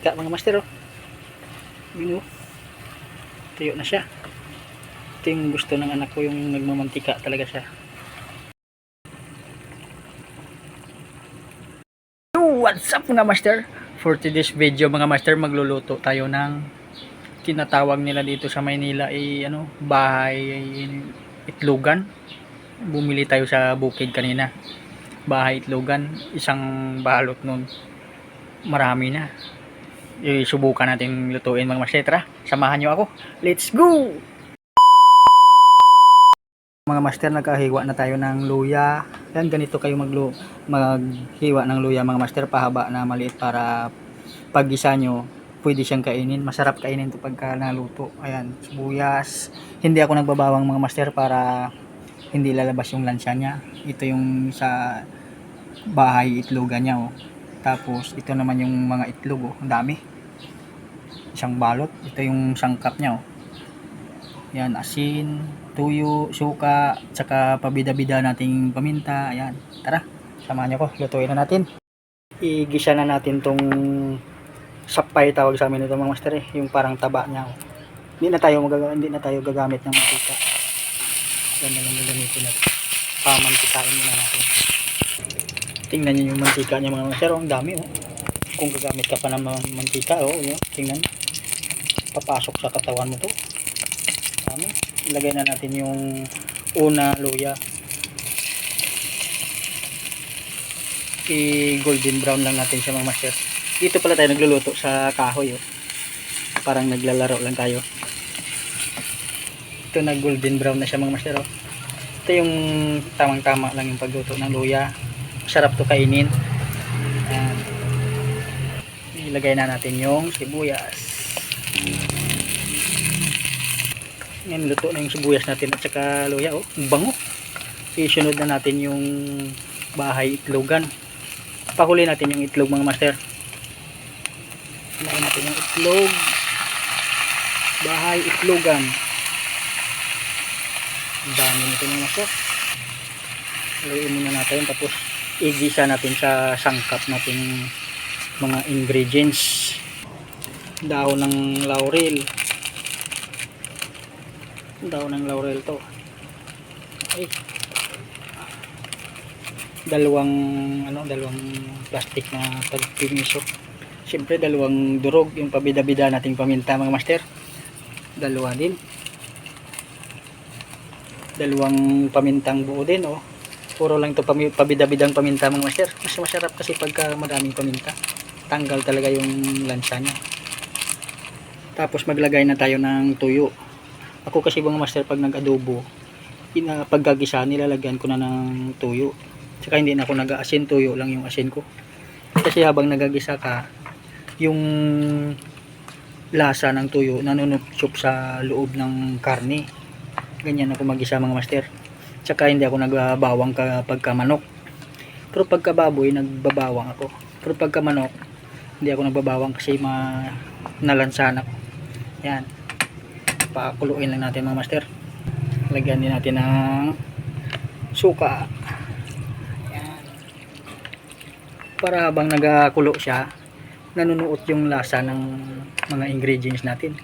nagmamantika mga master. Oh. Yun, oh. Tuyo na siya. Ito yung gusto ng anak ko, yung nagmamantika talaga siya. What's up mga master? For today's video mga master, magluluto tayo ng tinatawag nila dito sa Maynila bahay itlogan. Bumili tayo sa bukid kanina. Bahay itlogan, isang balot nun. Marami na. Subukan natin lutuin mga master. Tara, samahan nyo ako. Let's go! Mga master, nagkahiwa na tayo ng luya. Yan, ganito kayo maghiwa ng luya mga master, pahaba na maliit para paggisa nyo, pwede siyang kainin. Masarap kainin ito pagka naluto. Ayan, sibuyas. Hindi ako nagbabawang mga master para hindi lalabas yung lansya niya. Ito yung sa bahay itlogan niya. Oh. Tapos ito naman yung mga itlog. Oh. Ang dami. Isang balot. Ito yung sangkap niya. Oh. Yan, asin, tuyo, suka, tsaka pabida-bida nating paminta. Ayan, tara, samahan nyo ko, lutuin na natin. Igisa na natin tong sapay, tawag sa amin ito mga master, yung parang taba niya. Hindi na tayo gagamit ng mantika. Yan na lang yung gamitin natin. Pamantikain muna natin. Tingnan nyo yung mantika niya mga master, ang dami. Oh. Kung gagamit ka pa ng mantika, yun, tingnan, papasok sa katawan mo to. Ilagay na natin yung una luya. I-golden brown lang natin siya mga master. Dito pala tayo nagluluto sa kahoy. Oh. Parang naglalaro lang tayo. Ito na golden brown na siya mga master. Oh. Ito yung tamang-tama lang yung pagluto ng luya. Sarap to kainin. Ayan. Ilagay na natin yung sibuyas. Ngayon luto na yung sibuyas natin at saka luya. Oh, bango. Isunod na natin yung bahay itlogan. Pakuli natin yung itlog mga master. Pakuli natin yung itlog. Bahay itlogan. Ang dami nito mga master. Haluin muna natin tapos igisa natin sa sangkap natin mga ingredients. Dahon ng laurel. Daw ng laurel to. Okay. Dalawang plastic na tagpimiso. Siyempre dalawang durog yung pabida-bida nating paminta mga master. Dalawa din. Dalawang pamintang buo din. Oh. Puro lang to pabida-bidang paminta mga master. Mas masarap kasi pagka maraming paminta. Tanggal talaga yung lansa niya. Tapos maglagay na tayo ng tuyo. Ako kasi mga master, pag nag-adobo, pagkagisa, nilalagyan ko na ng tuyo. Saka hindi na ako nag-aasin, tuyo lang yung asin ko. Kasi habang nagagisa ka, yung lasa ng tuyo nanunupsup sa loob ng karne. Ganyan ako mag-isa mga master. Saka hindi ako nagbabawang pagka manok. Pero pagka baboy, nagbabawang ako. Pero pagka manok, hindi ako nagbabawang kasi nalansan ako. Yan. Pakuluin lang natin mga master. Lagyan din natin ng suka. Ayan. Para habang nagakulo siya, nanunuot yung lasa ng mga ingredients natin.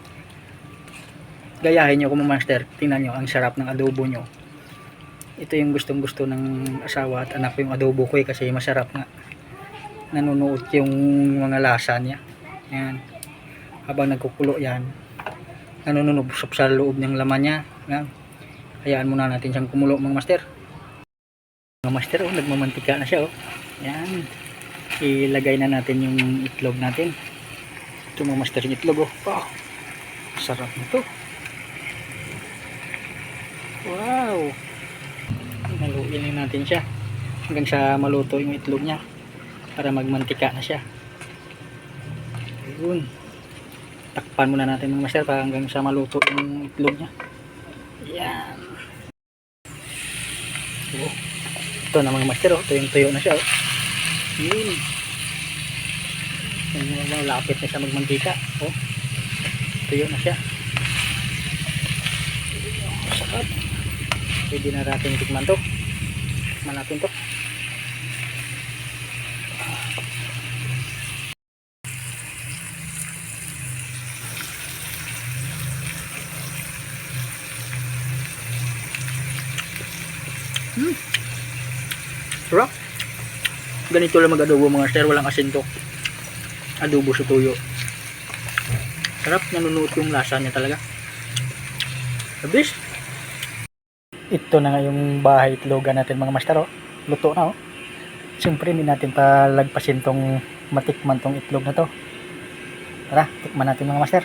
Gayahin nyo kung mga master. Tingnan nyo, ang sarap ng adobo nyo. Ito yung gustong gusto ng asawa at anak ko, yung adobo ko kasi masarap nga. Nanunuot yung mga lasa niya. Ayan. Habang nagkukulo yan, nanunubsop sa loob ng laman niya. Yan. Hayaan muna natin siyang kumulo mga master. Mga master, nagmamantika na siya. Yan. Ilagay na natin yung itlog natin. Ito mga master, yung itlog. Wow. Sarap nito. Wow. Haluin lang natin siya hanggang sa maluto yung itlog niya para magmantika na siya. Yun. Takpan muna natin mga master para hanggang sa maluto yung itlog niya. Yan. Oh. Ito na mga master. Ito yung tuyo na siya. Yun. Malapit na siya magmantika. Tuyo na siya. Sarap. Pwede na natin tikman to. Tikman natin to. Sarap. Ganito lang mag-adobo mga master, walang asin to. Adobo sa tuyo. Sarap, nanunuot yung lasa niya talaga. The best. Ito na nga yung bahay itlogan natin mga master. Oh. Luto na. Oh. Siyempre hindi natin palagpasin tong matikman tong itlog na to. Tara, tikman natin mga master.